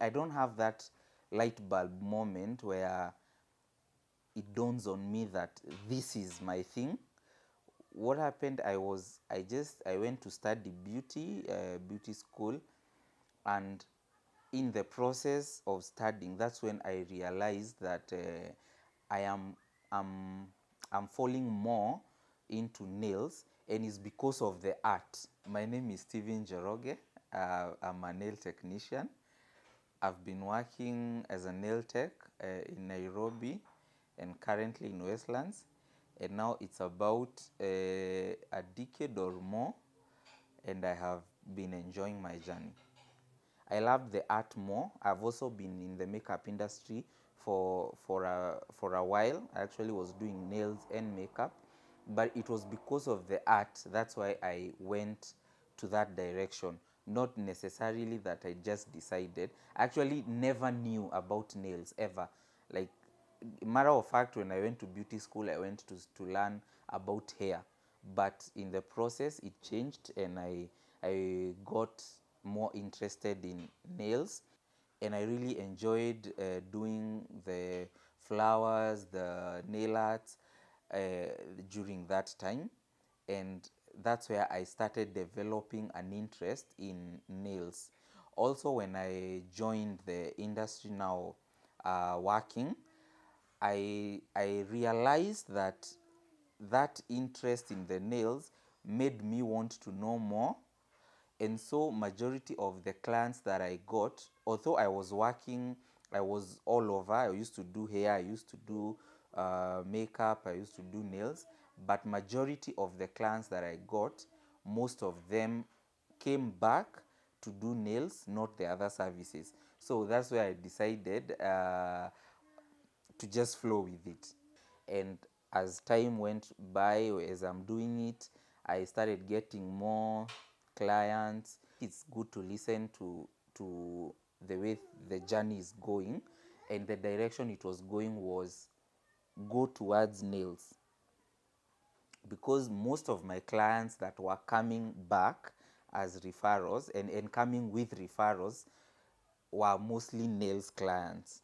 I don't have that light bulb moment where it dawns on me that this is my thing. What happened, I went to study beauty school, and in the process of studying, that's when I realized that I am I'm, I'm falling more into nails, and it's because of the art. My name is Steven Jeroge. I'm a nail technician. I've been working as a nail tech in Nairobi and currently in Westlands, and now it's about a decade or more, and I have been enjoying my journey. I love the art more. I've also been in the makeup industry for a while. I actually was doing nails and makeup, but it was because of the art. That's why I went to that direction. Not necessarily that I just decided. I actually never knew about nails ever. Like, matter of fact, when I went to beauty school, I went to learn about hair, but in the process it changed, and I got more interested in nails, and I really enjoyed doing the flowers, the nail arts uh, during that time, and that's where I started developing an interest in nails. Also, when I joined the industry now, working, I realized that that interest in the nails made me want to know more, and so majority of the clients that I got, although I was working, I was all over. I used to do hair, I used to do makeup, I used to do nails, but majority of the clients that I got, most of them came back to do nails, not the other services. So that's where I decided to just flow with it. And as time went by, as I'm doing it, I started getting more clients. It's good to listen to the way the journey is going, and the direction it was going was go towards nails, because most of my clients that were coming back as referrals and coming with referrals were mostly nails clients.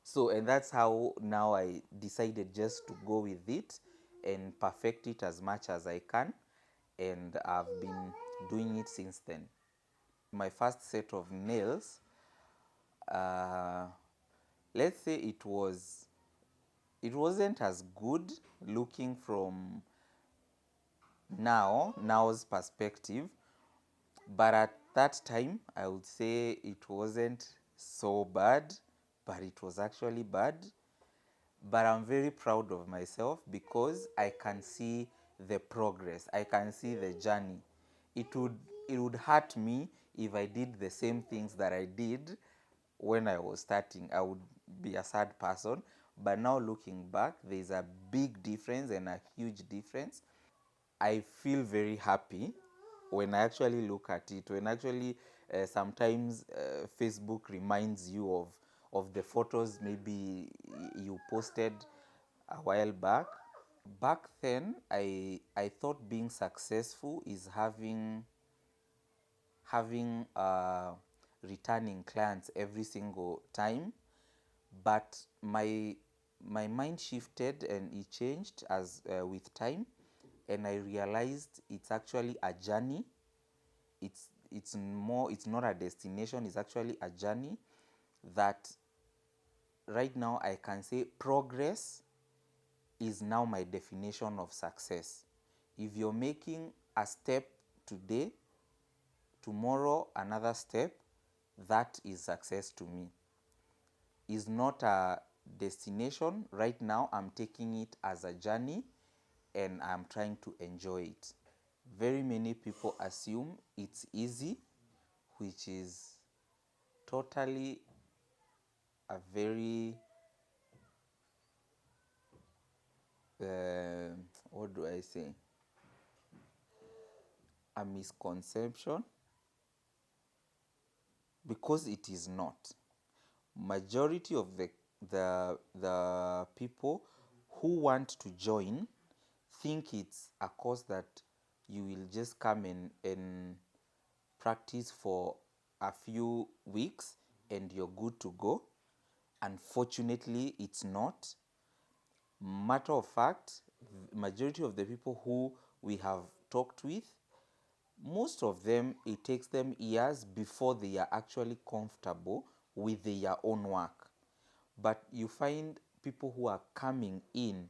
So, and that's how now I decided just to go with it and perfect it as much as I can, and I've been doing it since then. My first set of nails, uh, let's say it wasn't as good looking from now's perspective, but at that time I would say it wasn't so bad, but it was actually bad. But I'm very proud of myself because I can see the progress. I can see the journey. It would it would hurt me if I did the same things that I did when I was starting. I would be a sad person. But now looking back, there's a big difference and a huge difference. I feel very happy when I actually look at it. When actually sometimes Facebook reminds you of the photos maybe you posted a while back. Back then, I thought being successful is having returning clients every single time, but my mind shifted and it changed as with time, and I realized it's actually a journey. It's not a destination, it's actually a journey that right now I can say progress is now my definition of success. If you're making a step today, tomorrow another step, that is success to me. Is not a destination. Right now I'm taking it as a journey and I'm trying to enjoy it. Very many people assume it's easy, which is totally a very what do I say? A misconception, because it is not. Majority of the people who want to join think it's a course that you will just come and practice for a few weeks and you're good to go. Unfortunately, it's not. Matter of fact, majority of the people who we have talked with, most of them, it takes them years before they are actually comfortable with their own work. But you find people who are coming in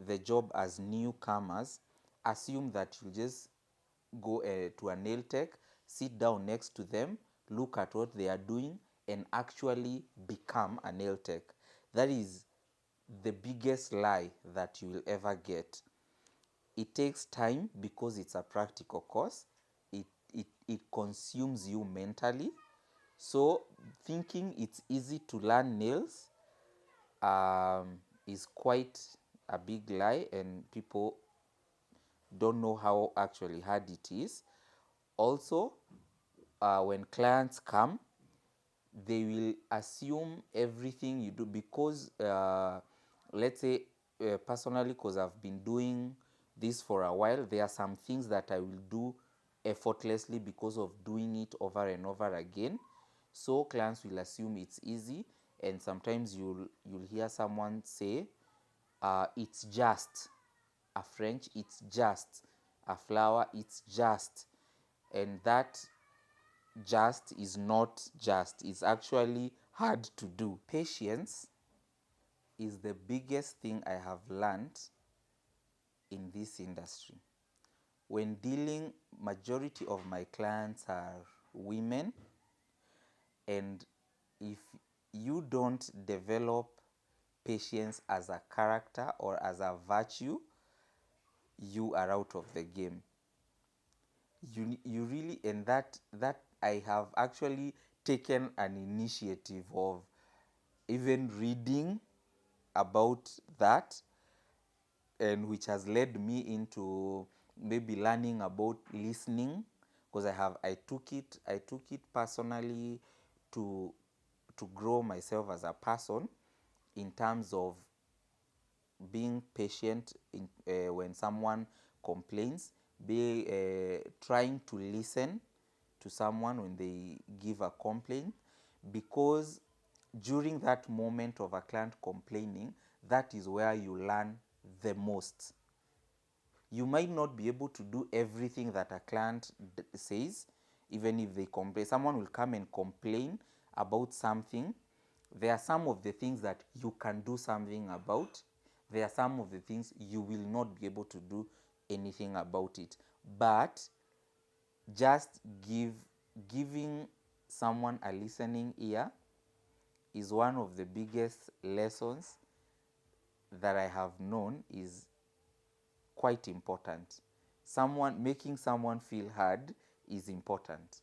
the job as newcomers assume that you just go to a nail tech, sit down next to them, look at what they are doing, and actually become a nail tech. That is the biggest lie that you will ever get. It takes time because it's a practical course. It consumes you mentally. So thinking it's easy to learn nails is quite a big lie, and people don't know how actually hard it is. Also, when clients come, they will assume everything you do because, let's say, personally, because I've been doing this for a while, there are some things that I will do effortlessly because of doing it over and over again. So clients will assume it's easy, and sometimes you'll hear someone say, it's just a French, it's just a flower, it's just, and that just is not just, it's actually hard to do. Patience is the biggest thing I have learned in this industry. When dealing, majority of my clients are women, and if you don't develop patience as a character or as a virtue, you are out of the game. You really, and that I have actually taken an initiative of even reading about that, and which has led me into maybe learning about listening, because I took it personally to grow myself as a person in terms of being patient when someone complains, trying to listen to someone when they give a complaint, because during that moment of a client complaining, that is where you learn the most. You might not be able to do everything that a client says, even if they complain. Someone will come and complain about something. There are some of the things that you can do something about. There are some of the things you will not be able to do anything about it. But just giving someone a listening ear is one of the biggest lessons that I have known is quite important. Making someone feel heard is important.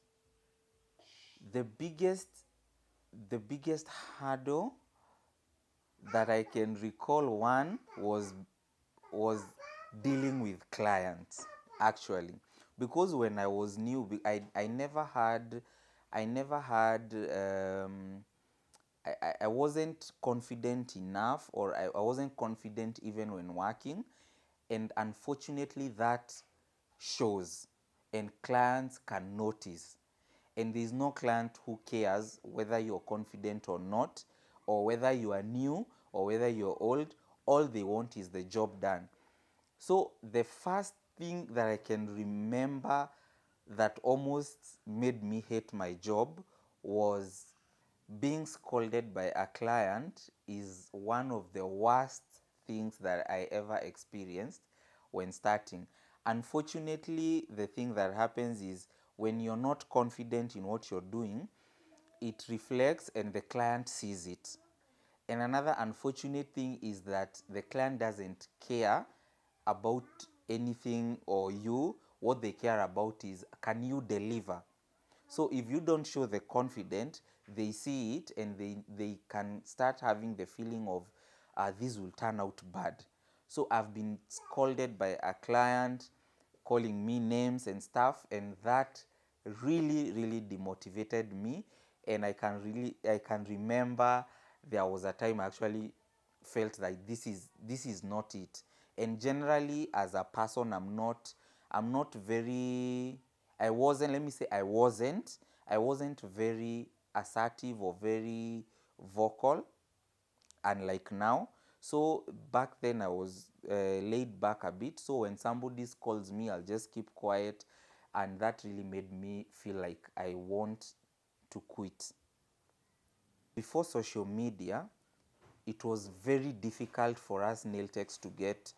The biggest hurdle that I can recall, one was dealing with clients, actually, because when I was new, I never had I wasn't confident enough, or I wasn't confident even when working, and unfortunately that shows, and clients can notice. And there's no client who cares whether you're confident or not, or whether you are new or whether you're old. All they want is the job done. So the first thing that I can remember that almost made me hate my job was being scolded by a client. Is one of the worst things that I ever experienced when starting. Unfortunately, the thing that happens is when you're not confident in what you're doing, it reflects and the client sees it. And another unfortunate thing is that the client doesn't care about anything or you. What they care about is, can you deliver? So if you don't show the confidence, they see it, and they can start having the feeling of, this will turn out bad. So I've been scolded by a client, calling me names and stuff, and that really, really demotivated me. And I can remember there was a time I actually felt like this is not it. And generally, as a person, I'm not very I wasn't let me say I wasn't very assertive or very vocal, unlike now. So back then I was laid back a bit. So when somebody calls me, I'll just keep quiet, and that really made me feel like I want to quit. Before social media, it was very difficult for us nail techs to get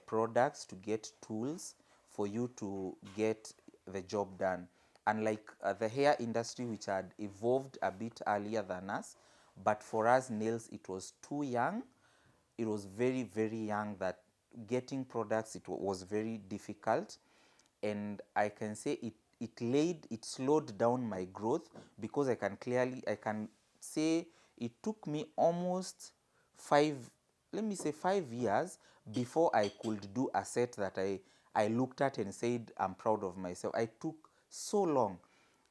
products, to get tools for you to get the job done. Unlike the hair industry, which had evolved a bit earlier than us, but for us nails, it was too young. It was very, very young that getting products, it was very difficult. And I can say it slowed down my growth, because I can say it took me almost five, let me say 5 years before I could do a set that I looked at and said I'm proud of myself. I took so long,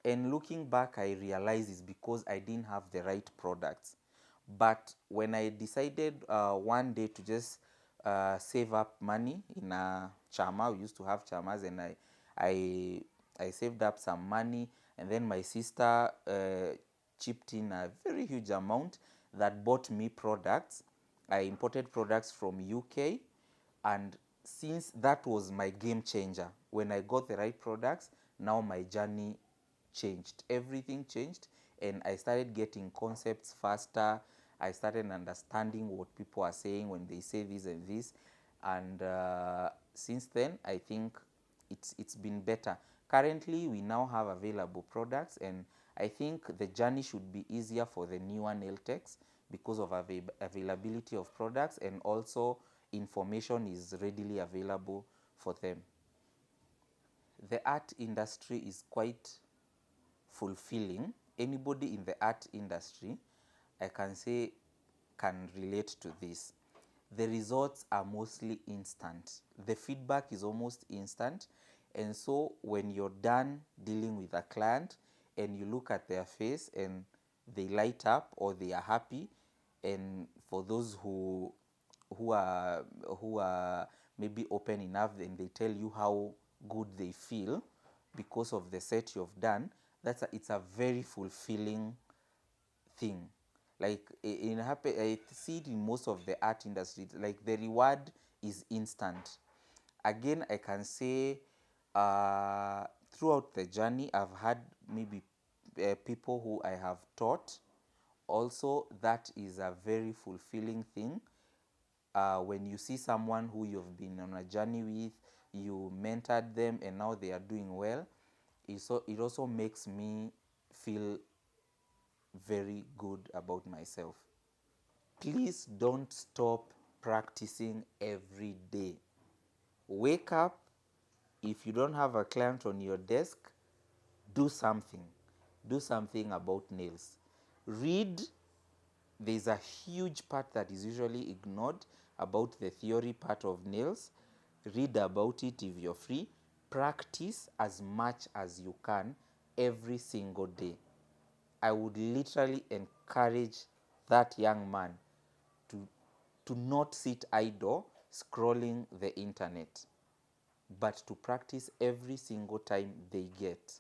and looking back I realize it's because I didn't have the right products. But when I decided one day to just save up money in a chama, we used to have chamas, and I, I saved up some money, and then my sister chipped in a very huge amount that bought me products. I imported products from UK, and since that was my game changer, when I got the right products, now my journey changed. Everything changed, and I started getting concepts faster. I started understanding what people are saying when they say this and this, and since then I think it's been better. Currently, we now have available products, and I think the journey should be easier for the newer nail techs because of availability of products, and also information is readily available for them. The art industry is quite fulfilling. Anybody in the art industry, I can say, can relate to this. The results are mostly instant. The feedback is almost instant. And so when you're done dealing with a client and you look at their face and they light up or they are happy, and for those who are maybe open enough, and they tell you how good they feel because of the set you've done, it's a very fulfilling thing. Like I see it in most of the art industry, like the reward is instant. Again, I can say throughout the journey I've had maybe people who I have taught. Also, that is a very fulfilling thing. When you see someone who you've been on a journey with, you mentored them, and now they are doing well, it also makes me feel very good about myself. Please don't stop practicing every day. Wake up. If you don't have a client on your desk, do something. Do something about nails. Read. There's a huge part that is usually ignored about the theory part of nails. Read about it if you're free. Practice as much as you can every single day. I would literally encourage that young man to, to not sit idle scrolling the internet, but to practice every single time they get.